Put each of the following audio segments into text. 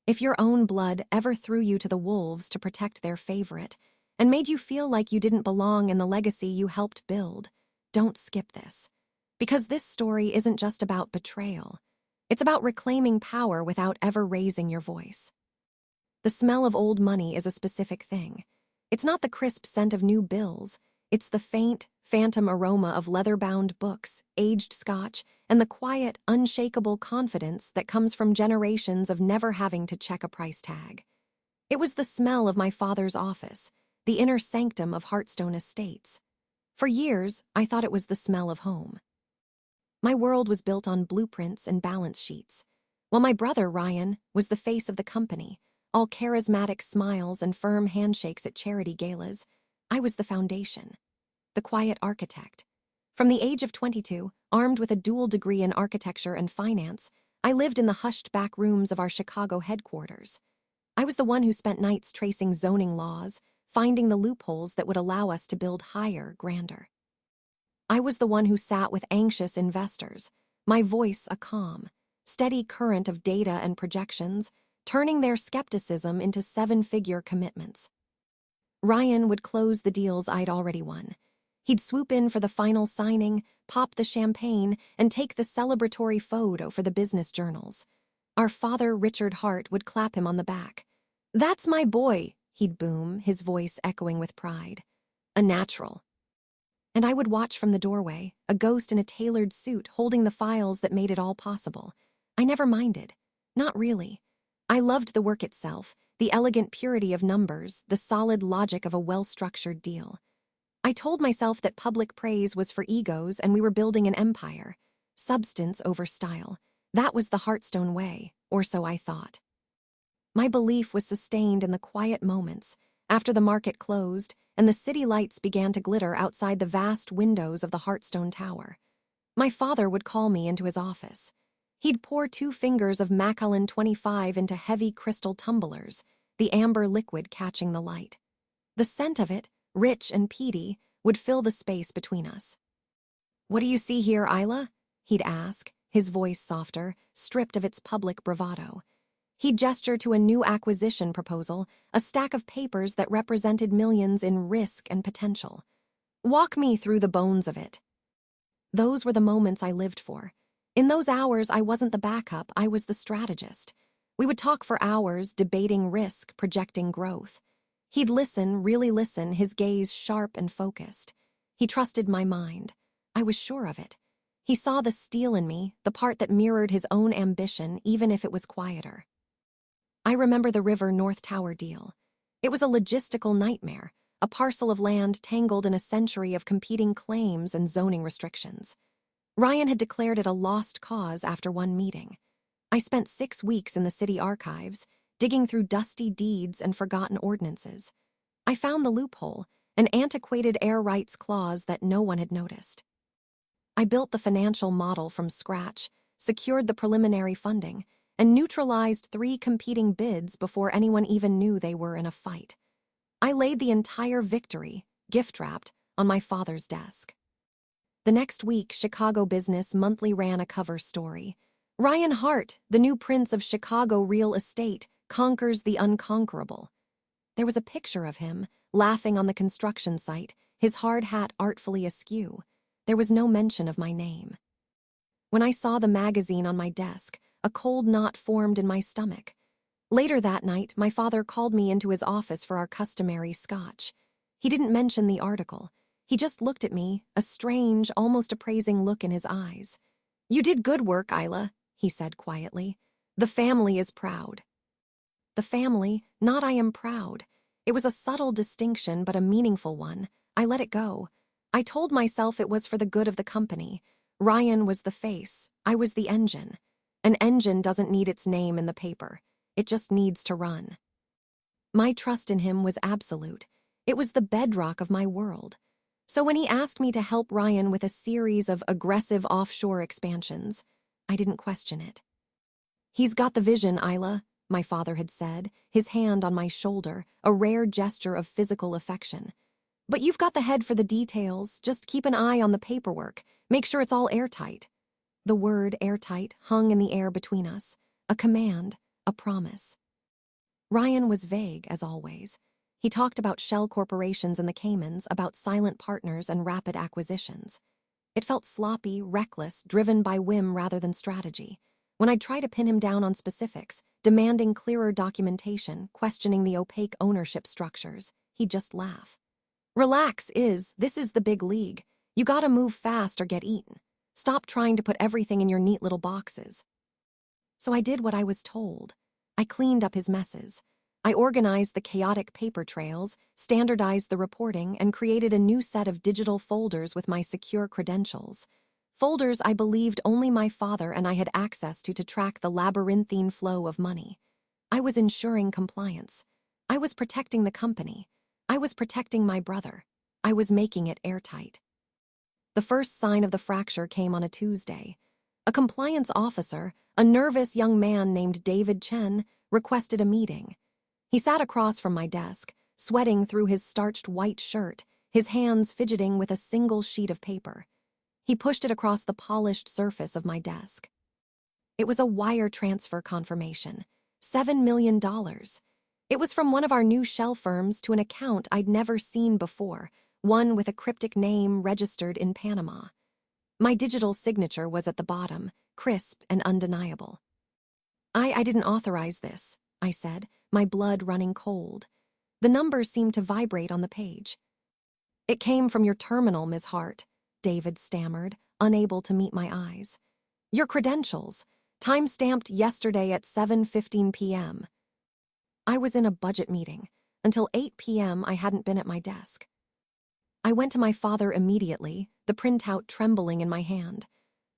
If your own blood ever threw you to the wolves to protect their favorite and made you feel like you didn't belong in the legacy you helped build, don't skip this. Because this story isn't just about betrayal. It's about reclaiming power without ever raising your voice. The smell of old money is a specific thing. It's not the crisp scent of new bills. It's the faint, phantom aroma of leather-bound books, aged scotch, and the quiet, unshakable confidence that comes from generations of never having to check a price tag. It was the smell of my father's office, the inner sanctum of Hartstone Estates. For years, I thought it was the smell of home. My world was built on blueprints and balance sheets, while my brother, Ryan, was the face of the company, all charismatic smiles and firm handshakes at charity galas. I was the foundation, the quiet architect. From the age of 22, armed with a dual degree in architecture and finance, I lived in the hushed back rooms of our Chicago headquarters. I was the one who spent nights tracing zoning laws, finding the loopholes that would allow us to build higher, grander. I was the one who sat with anxious investors, my voice a calm, steady current of data and projections, turning their skepticism into seven-figure commitments. Ryan would close the deals I'd already won. He'd swoop in for the final signing, pop the champagne, and take the celebratory photo for the business journals. Our father, Richard Hart, would clap him on the back. "That's my boy," he'd boom, his voice echoing with pride. "A natural." And I would watch from the doorway, a ghost in a tailored suit holding the files that made it all possible. I never minded. Not really. I loved the work itself, the elegant purity of numbers, the solid logic of a well-structured deal. I told myself that public praise was for egos and we were building an empire. Substance over style. That was the Hartstone way, or so I thought. My belief was sustained in the quiet moments, after the market closed and the city lights began to glitter outside the vast windows of the Hartstone Tower. My father would call me into his office. He'd pour 2 fingers of Macallan 25 into heavy crystal tumblers, the amber liquid catching the light. The scent of it, rich and peaty, would fill the space between us. "What do you see here, Isla?" he'd ask, his voice softer, stripped of its public bravado. He'd gesture to a new acquisition proposal, a stack of papers that represented millions in risk and potential. "Walk me through the bones of it." Those were the moments I lived for. In those hours, I wasn't the backup, I was the strategist. We would talk for hours, debating risk, projecting growth. He'd listen, really listen, his gaze sharp and focused. He trusted my mind. I was sure of it. He saw the steel in me, the part that mirrored his own ambition, even if it was quieter. I remember the River North Tower deal. It was a logistical nightmare, a parcel of land tangled in a century of competing claims and zoning restrictions. Ryan had declared it a lost cause after one meeting. I spent 6 weeks in the city archives, digging through dusty deeds and forgotten ordinances. I found the loophole, an antiquated air rights clause that no one had noticed. I built the financial model from scratch, secured the preliminary funding, and neutralized 3 competing bids before anyone even knew they were in a fight. I laid the entire victory, gift-wrapped, on my father's desk. The next week, Chicago Business Monthly ran a cover story. "Ryan Hart, the new prince of Chicago real estate, conquers the unconquerable." There was a picture of him, laughing on the construction site, his hard hat artfully askew. There was no mention of my name. When I saw the magazine on my desk, a cold knot formed in my stomach. Later that night, my father called me into his office for our customary scotch. He didn't mention the article. He just looked at me, a strange, almost appraising look in his eyes. "You did good work, Isla," he said quietly. "The family is proud." The family, not I am proud. It was a subtle distinction, but a meaningful one. I let it go. I told myself it was for the good of the company. Ryan was the face. I was the engine. An engine doesn't need its name in the paper. It just needs to run. My trust in him was absolute. It was the bedrock of my world. So when he asked me to help Ryan with a series of aggressive offshore expansions, I didn't question it. "He's got the vision, Isla," my father had said, his hand on my shoulder, a rare gesture of physical affection. "But you've got the head for the details. Just keep an eye on the paperwork. Make sure it's all airtight." The word airtight hung in the air between us, a command, a promise. Ryan was vague, as always. He talked about shell corporations in the Caymans, about silent partners and rapid acquisitions. It felt sloppy, reckless, driven by whim rather than strategy. When I'd try to pin him down on specifics, demanding clearer documentation, questioning the opaque ownership structures, he'd just laugh. Relax, this is the big league. You gotta move fast or get eaten. Stop trying to put everything in your neat little boxes. So I did what I was told. I cleaned up his messes. I organized the chaotic paper trails, standardized the reporting, and created a new set of digital folders with my secure credentials. Folders I believed only my father and I had access to track the labyrinthine flow of money. I was ensuring compliance. I was protecting the company. I was protecting my brother. I was making it airtight. The first sign of the fracture came on a Tuesday. A compliance officer, a nervous young man named David Chen, requested a meeting. He sat across from my desk, sweating through his starched white shirt, his hands fidgeting with a single sheet of paper. He pushed it across the polished surface of my desk. It was a wire transfer confirmation. $7 million. It was from one of our new shell firms to an account I'd never seen before, one with a cryptic name registered in Panama. My digital signature was at the bottom, crisp and undeniable. I didn't authorize this, I said, my blood running cold. The numbers seemed to vibrate on the page. It came from your terminal, Ms. Hart, David stammered, unable to meet my eyes. Your credentials, time-stamped yesterday at 7:15 p.m. I was in a budget meeting. Until 8 p.m. I hadn't been at my desk. I went to my father immediately, the printout trembling in my hand.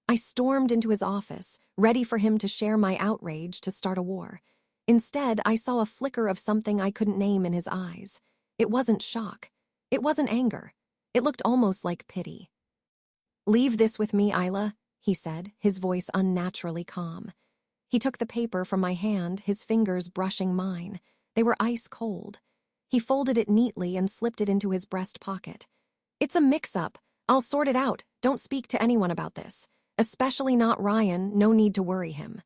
I stormed into his office, ready for him to share my outrage to start a war. Instead, I saw a flicker of something I couldn't name in his eyes. It wasn't shock. It wasn't anger. It looked almost like pity. "Leave this with me, Isla," he said, his voice unnaturally calm. He took the paper from my hand, his fingers brushing mine. They were ice cold. He folded it neatly and slipped it into his breast pocket. "It's a mix-up. I'll sort it out. Don't speak to anyone about this. Especially not Ryan. No need to worry him."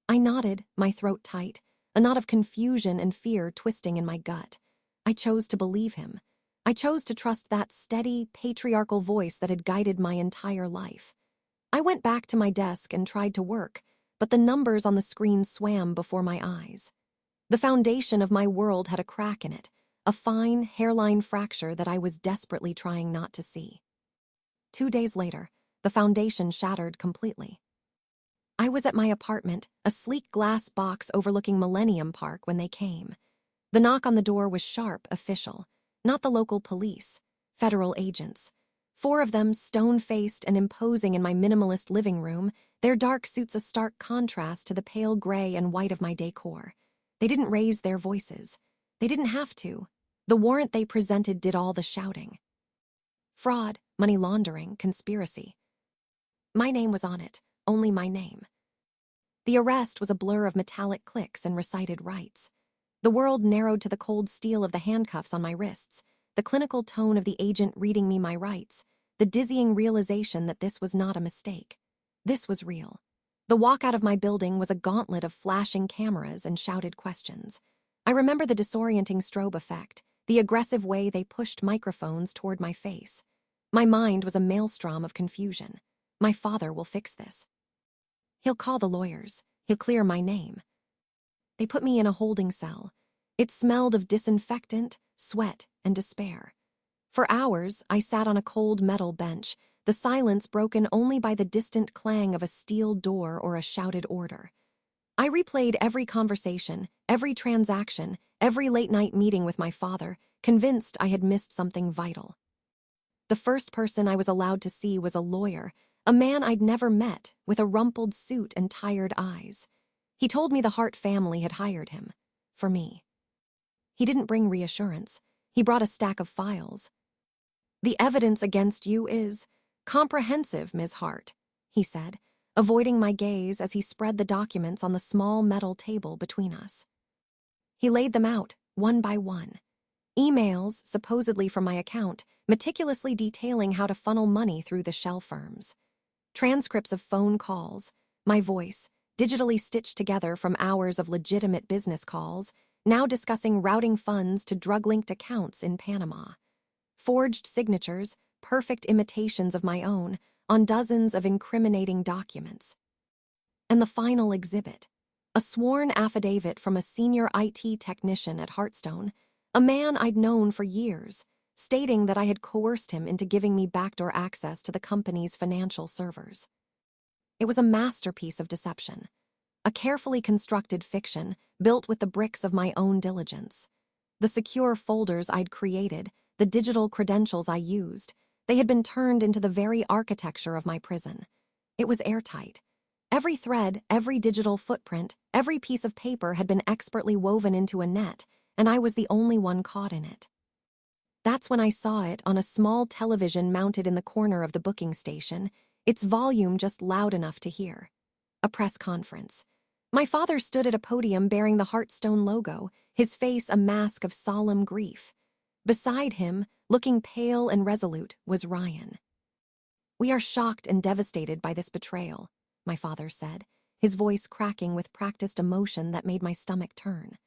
I nodded, my throat tight, a knot of confusion and fear twisting in my gut. I chose to believe him. I chose to trust that steady, patriarchal voice that had guided my entire life. I went back to my desk and tried to work, but the numbers on the screen swam before my eyes. The foundation of my world had a crack in it, a fine, hairline fracture that I was desperately trying not to see. 2 days later, the foundation shattered completely. I was at my apartment, a sleek glass box overlooking Millennium Park, when they came. The knock on the door was sharp, official. Not the local police, federal agents. 4 of them, stone-faced and imposing in my minimalist living room, their dark suits a stark contrast to the pale gray and white of my decor. They didn't raise their voices. They didn't have to. The warrant they presented did all the shouting. Fraud, money laundering, conspiracy. My name was on it, only my name. The arrest was a blur of metallic clicks and recited rights. The world narrowed to the cold steel of the handcuffs on my wrists, the clinical tone of the agent reading me my rights, the dizzying realization that this was not a mistake. This was real. The walk out of my building was a gauntlet of flashing cameras and shouted questions. I remember the disorienting strobe effect, the aggressive way they pushed microphones toward my face. My mind was a maelstrom of confusion. My father will fix this. He'll call the lawyers. He'll clear my name. They put me in a holding cell. It smelled of disinfectant, sweat, and despair. For hours, I sat on a cold metal bench, the silence broken only by the distant clang of a steel door or a shouted order. I replayed every conversation, every transaction, every late-night meeting with my father, convinced I had missed something vital. The first person I was allowed to see was a lawyer, a man I'd never met, with a rumpled suit and tired eyes. He told me the Hart family had hired him. For me. He didn't bring reassurance. He brought a stack of files. "The evidence against you is comprehensive, Ms. Hart," he said, avoiding my gaze as he spread the documents on the small metal table between us. He laid them out, one by one. Emails, supposedly from my account, meticulously detailing how to funnel money through the shell firms. Transcripts of phone calls, my voice, digitally stitched together from hours of legitimate business calls, now discussing routing funds to drug-linked accounts in Panama. Forged signatures, perfect imitations of my own, on dozens of incriminating documents. And the final exhibit, a sworn affidavit from a senior IT technician at Heartstone, a man I'd known for years, stating that I had coerced him into giving me backdoor access to the company's financial servers. It was a masterpiece of deception, a carefully constructed fiction built with the bricks of my own diligence. The secure folders I'd created, the digital credentials I used, they had been turned into the very architecture of my prison. It was airtight. Every thread, every digital footprint, every piece of paper had been expertly woven into a net, and I was the only one caught in it. That's when I saw it on a small television mounted in the corner of the booking station, its volume just loud enough to hear. A press conference. My father stood at a podium bearing the Heartstone logo, his face a mask of solemn grief. Beside him, looking pale and resolute, was Ryan. "We are shocked and devastated by this betrayal," my father said, his voice cracking with practiced emotion that made my stomach turn.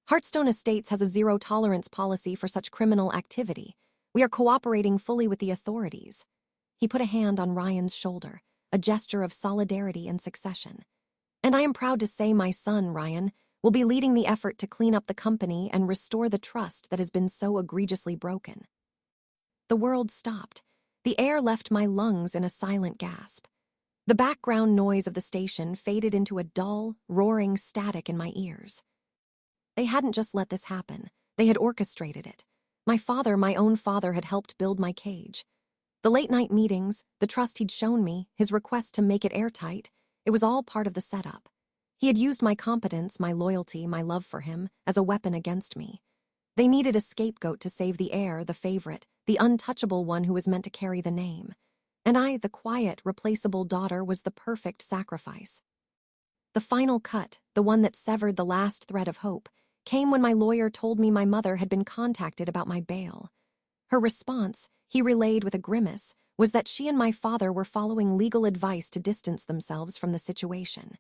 "Heartstone Estates has a zero-tolerance policy for such criminal activity. We are cooperating fully with the authorities." He put a hand on Ryan's shoulder, a gesture of solidarity and succession. "And I am proud to say my son, Ryan, will be leading the effort to clean up the company and restore the trust that has been so egregiously broken." The world stopped. The air left my lungs in a silent gasp. The background noise of the station faded into a dull, roaring static in my ears. They hadn't just let this happen. They had orchestrated it. My father, my own father, had helped build my cage. The late-night meetings, the trust he'd shown me, his request to make it airtight, it was all part of the setup. He had used my competence, my loyalty, my love for him, as a weapon against me. They needed a scapegoat to save the heir, the favorite, the untouchable one who was meant to carry the name. And I, the quiet, replaceable daughter, was the perfect sacrifice. The final cut, the one that severed the last thread of hope, came when my lawyer told me my mother had been contacted about my bail. Her response, he relayed with a grimace, was that she and my father were following legal advice to distance themselves from the situation.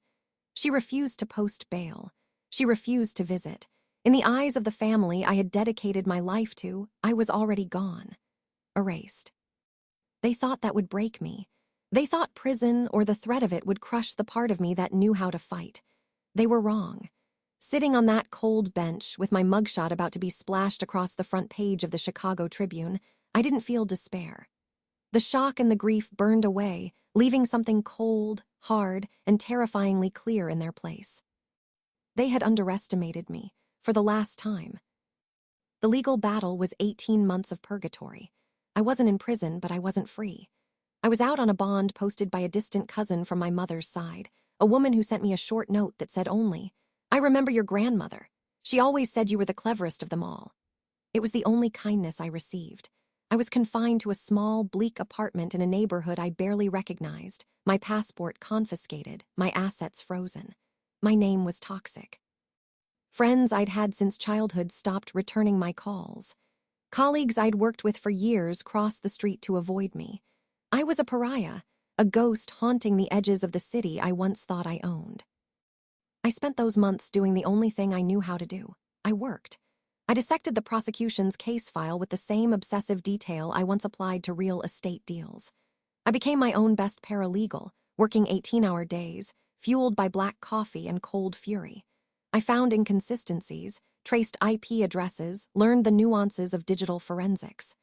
She refused to post bail. She refused to visit. In the eyes of the family I had dedicated my life to, I was already gone. Erased. They thought that would break me. They thought prison or the threat of it would crush the part of me that knew how to fight. They were wrong. Sitting on that cold bench, with my mugshot about to be splashed across the front page of the Chicago Tribune, I didn't feel despair. The shock and the grief burned away, leaving something cold, hard, and terrifyingly clear in their place. They had underestimated me, for the last time. The legal battle was 18 months of purgatory. I wasn't in prison, but I wasn't free. I was out on a bond posted by a distant cousin from my mother's side, a woman who sent me a short note that said only, "I remember your grandmother. She always said you were the cleverest of them all." It was the only kindness I received. I was confined to a small, bleak apartment in a neighborhood I barely recognized, my passport confiscated, my assets frozen. My name was toxic. Friends I'd had since childhood stopped returning my calls. Colleagues I'd worked with for years crossed the street to avoid me. I was a pariah, a ghost haunting the edges of the city I once thought I owned. I spent those months doing the only thing I knew how to do. I worked. I dissected the prosecution's case file with the same obsessive detail I once applied to real estate deals. I became my own best paralegal, working 18-hour days, fueled by black coffee and cold fury. I found inconsistencies, traced IP addresses, learned the nuances of digital forensics.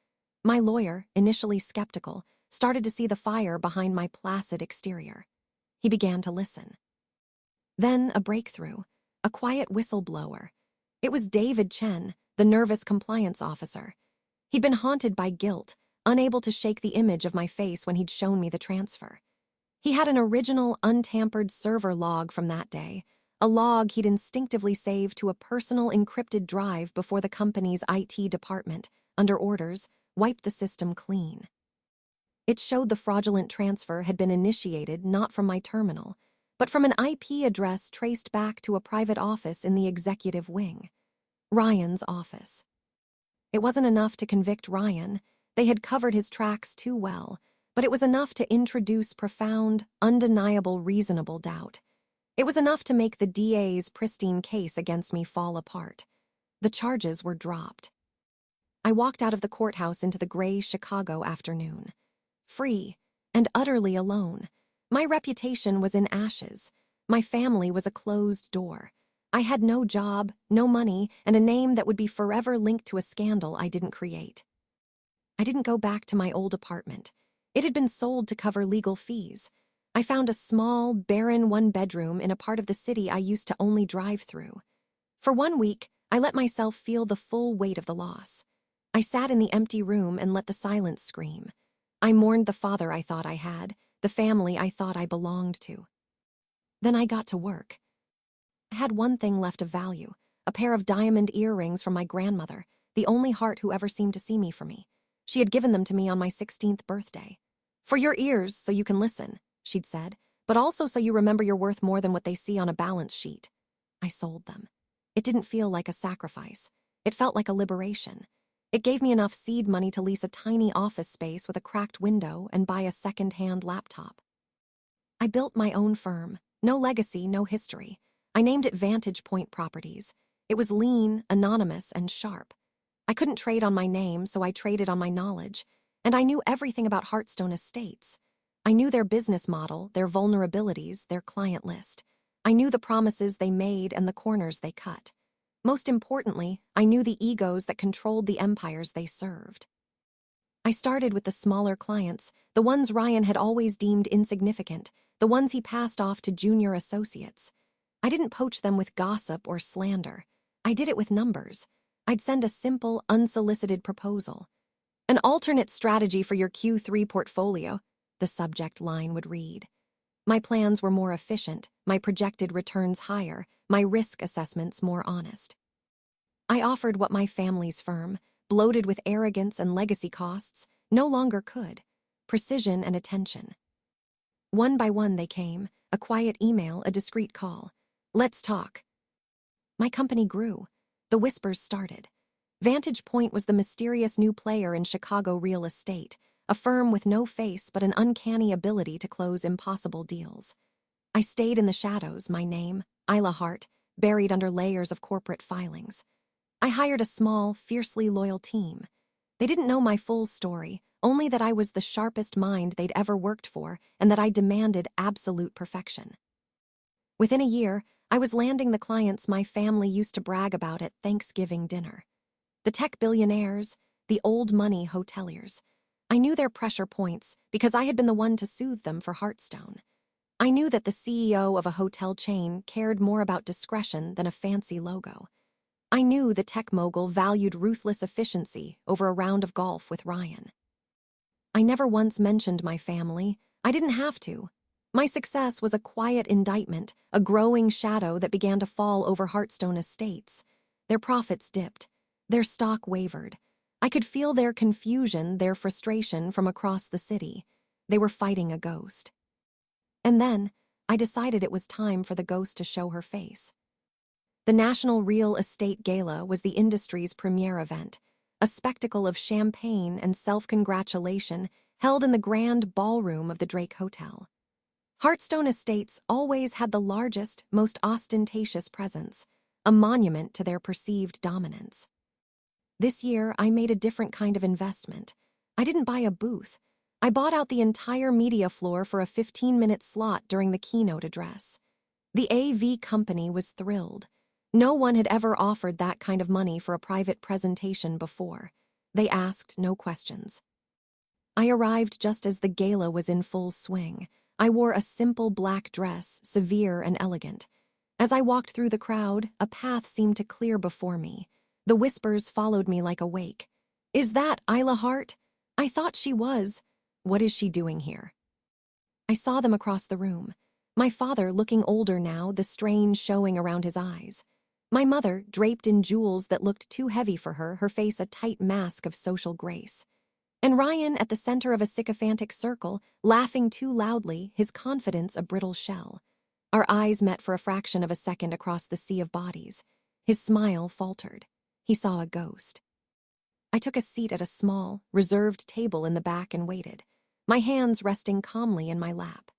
My lawyer, initially skeptical, started to see the fire behind my placid exterior. He began to listen. Then a breakthrough, a quiet whistleblower. It was David Chen, the nervous compliance officer. He'd been haunted by guilt, unable to shake the image of my face when he'd shown me the transfer. He had an original, untampered server log from that day, a log he'd instinctively saved to a personal encrypted drive before the company's IT department, under orders, wiped the system clean. It showed the fraudulent transfer had been initiated not from my terminal, but from an IP address traced back to a private office in the executive wing. Ryan's office. It wasn't enough to convict Ryan. They had covered his tracks too well, but it was enough to introduce profound, undeniable, reasonable doubt. It was enough to make the DA's pristine case against me fall apart. The charges were dropped. I walked out of the courthouse into the gray Chicago afternoon. Free and utterly alone. My reputation was in ashes. My family was a closed door. I had no job, no money, and a name that would be forever linked to a scandal I didn't create. I didn't go back to my old apartment. It had been sold to cover legal fees. I found a small, barren one-bedroom in a part of the city I used to only drive through. For 1 week, I let myself feel the full weight of the loss. I sat in the empty room and let the silence scream. I mourned the father I thought I had, the family I thought I belonged to. Then I got to work. I had one thing left of value, a pair of diamond earrings from my grandmother, the only Hart who ever seemed to see me for me. She had given them to me on my 16th birthday. "For your ears, so you can listen," she'd said, "but also so you remember you're worth more than what they see on a balance sheet." I sold them. It didn't feel like a sacrifice. It felt like a liberation. It gave me enough seed money to lease a tiny office space with a cracked window and buy a second-hand laptop. I built my own firm. No legacy, no history. I named it Vantage Point Properties. It was lean, anonymous, and sharp. I couldn't trade on my name, so I traded on my knowledge. And I knew everything about Hartstone Estates. I knew their business model, their vulnerabilities, their client list. I knew the promises they made and the corners they cut. Most importantly, I knew the egos that controlled the empires they served. I started with the smaller clients, the ones Ryan had always deemed insignificant, the ones he passed off to junior associates. I didn't poach them with gossip or slander. I did it with numbers. I'd send a simple, unsolicited proposal. "An alternate strategy for your Q3 portfolio," the subject line would read. My plans were more efficient, my projected returns higher, my risk assessments more honest. I offered what my family's firm, bloated with arrogance and legacy costs, no longer could: precision and attention. One by one they came, a quiet email, a discreet call. "Let's talk." My company grew. The whispers started. Vantage Point was the mysterious new player in Chicago real estate, a firm with no face but an uncanny ability to close impossible deals. I stayed in the shadows, my name, Isla Hart, buried under layers of corporate filings. I hired a small, fiercely loyal team. They didn't know my full story, only that I was the sharpest mind they'd ever worked for and that I demanded absolute perfection. Within a year, I was landing the clients my family used to brag about at Thanksgiving dinner. The tech billionaires, the old money hoteliers. I knew their pressure points because I had been the one to soothe them for Hartstone. I knew that the CEO of a hotel chain cared more about discretion than a fancy logo. I knew the tech mogul valued ruthless efficiency over a round of golf with Ryan. I never once mentioned my family. I didn't have to. My success was a quiet indictment, a growing shadow that began to fall over Hartstone Estates. Their profits dipped. Their stock wavered. I could feel their confusion, their frustration from across the city. They were fighting a ghost. And then, I decided it was time for the ghost to show her face. The National Real Estate Gala was the industry's premier event, a spectacle of champagne and self-congratulation held in the grand ballroom of the Drake Hotel. Hartstone Estates always had the largest, most ostentatious presence, a monument to their perceived dominance. This year, I made a different kind of investment. I didn't buy a booth. I bought out the entire media floor for a 15-minute slot during the keynote address. The AV company was thrilled. No one had ever offered that kind of money for a private presentation before. They asked no questions. I arrived just as the gala was in full swing. I wore a simple black dress, severe and elegant. As I walked through the crowd, a path seemed to clear before me. The whispers followed me like a wake. "Is that Isla Hart? I thought she was. What is she doing here?" I saw them across the room. My father, looking older now, the strain showing around his eyes. My mother, draped in jewels that looked too heavy for her, her face a tight mask of social grace. And Ryan at the center of a sycophantic circle, laughing too loudly, his confidence a brittle shell. Our eyes met for a fraction of a second across the sea of bodies. His smile faltered. He saw a ghost. I took a seat at a small, reserved table in the back and waited, my hands resting calmly in my lap.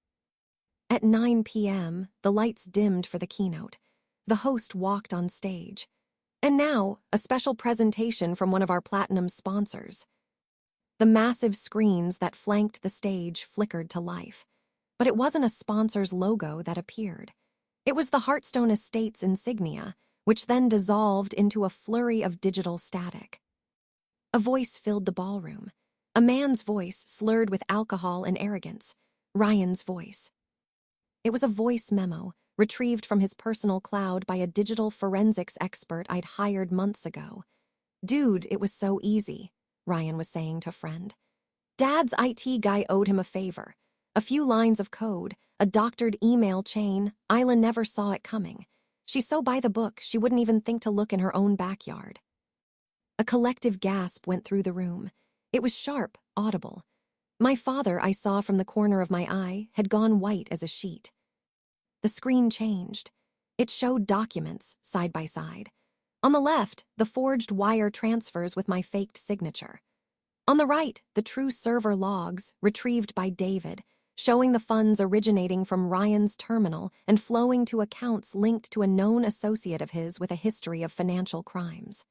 At 9 p.m., the lights dimmed for the keynote. The host walked on stage. And now, a special presentation from one of our platinum sponsors. The massive screens that flanked the stage flickered to life. But it wasn't a sponsor's logo that appeared. It was the Heartstone Estates insignia, which then dissolved into a flurry of digital static. A voice filled the ballroom. A man's voice slurred with alcohol and arrogance. Ryan's voice. It was a voice memo, retrieved from his personal cloud by a digital forensics expert I'd hired months ago. "Dude, it was so easy," Ryan was saying to a friend. Dad's IT guy owed him a favor. A few lines of code, a doctored email chain. Isla never saw it coming. She's so by the book, she wouldn't even think to look in her own backyard. A collective gasp went through the room. It was sharp, audible. My father, I saw from the corner of my eye, had gone white as a sheet. The screen changed. It showed documents, side by side. On the left, the forged wire transfers with my faked signature. On the right, the true server logs, retrieved by David, showing the funds originating from Ryan's terminal and flowing to accounts linked to a known associate of his with a history of financial crimes.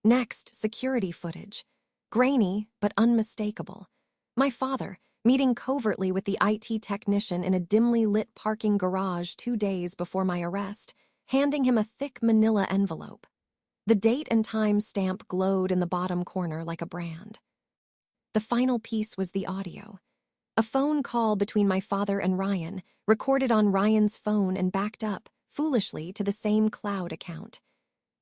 Next, security footage. Grainy, but unmistakable. My father, meeting covertly with the IT technician in a dimly lit parking garage 2 days before my arrest, handing him a thick manila envelope. The date and time stamp glowed in the bottom corner like a brand. The final piece was the audio. A phone call between my father and Ryan, recorded on Ryan's phone and backed up, foolishly, to the same cloud account.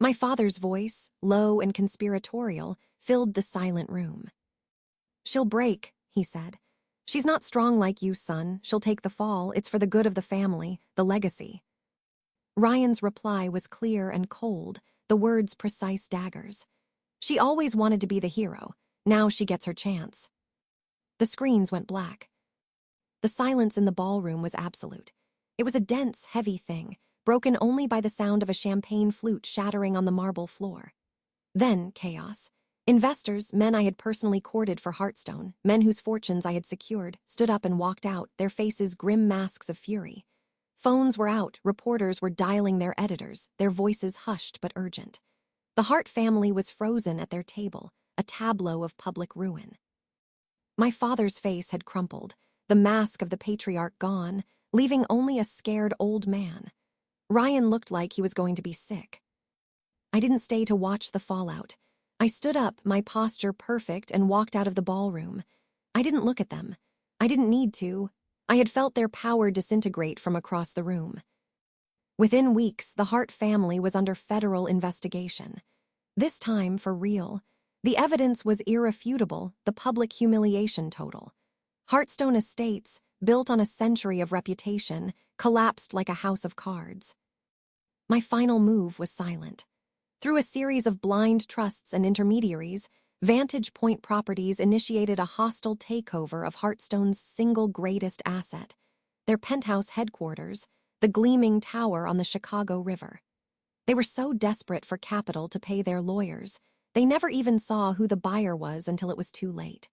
My father's voice, low and conspiratorial, filled the silent room. "She'll break," he said. "She's not strong like you, son. She'll take the fall. It's for the good of the family, the legacy." Ryan's reply was clear and cold, the words precise daggers. "She always wanted to be the hero. Now she gets her chance." The screens went black. The silence in the ballroom was absolute. It was a dense, heavy thing, broken only by the sound of a champagne flute shattering on the marble floor. Then chaos. Investors, men I had personally courted for Heartstone, men whose fortunes I had secured, stood up and walked out, their faces grim masks of fury. Phones were out, reporters were dialing their editors, their voices hushed but urgent. The Hart family was frozen at their table, a tableau of public ruin. My father's face had crumpled, the mask of the patriarch gone, leaving only a scared old man. Ryan looked like he was going to be sick. I didn't stay to watch the fallout. I stood up, my posture perfect, and walked out of the ballroom. I didn't look at them. I didn't need to. I had felt their power disintegrate from across the room. Within weeks, the Hart family was under federal investigation. This time, for real. The evidence was irrefutable, the public humiliation total. Heartstone Estates, built on a century of reputation, collapsed like a house of cards. My final move was silent. Through a series of blind trusts and intermediaries, Vantage Point Properties initiated a hostile takeover of Heartstone's single greatest asset, their penthouse headquarters, the gleaming tower on the Chicago River. They were so desperate for capital to pay their lawyers, they never even saw who the buyer was until it was too late.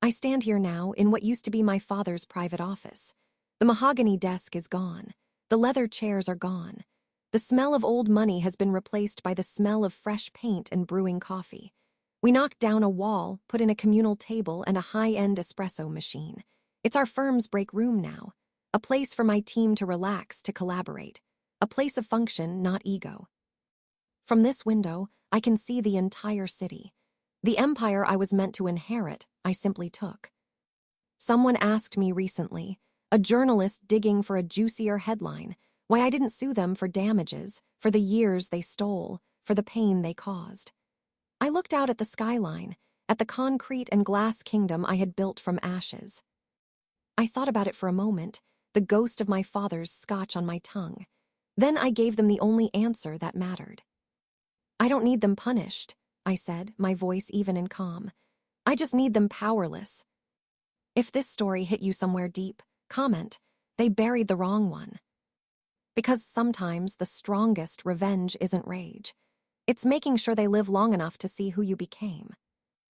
I stand here now in what used to be my father's private office. The mahogany desk is gone. The leather chairs are gone. The smell of old money has been replaced by the smell of fresh paint and brewing coffee. We knocked down a wall, put in a communal table and a high-end espresso machine. It's our firm's break room now, a place for my team to relax, to collaborate, a place of function, not ego. From this window, I can see the entire city. The empire I was meant to inherit, I simply took. Someone asked me recently, a journalist digging for a juicier headline, why I didn't sue them for damages, for the years they stole, for the pain they caused. I looked out at the skyline, at the concrete and glass kingdom I had built from ashes. I thought about it for a moment, the ghost of my father's scotch on my tongue. Then I gave them the only answer that mattered. "I don't need them punished," I said, my voice even and calm. "I just need them powerless." If this story hit you somewhere deep, comment, "They buried the wrong one." Because sometimes the strongest revenge isn't rage. It's making sure they live long enough to see who you became.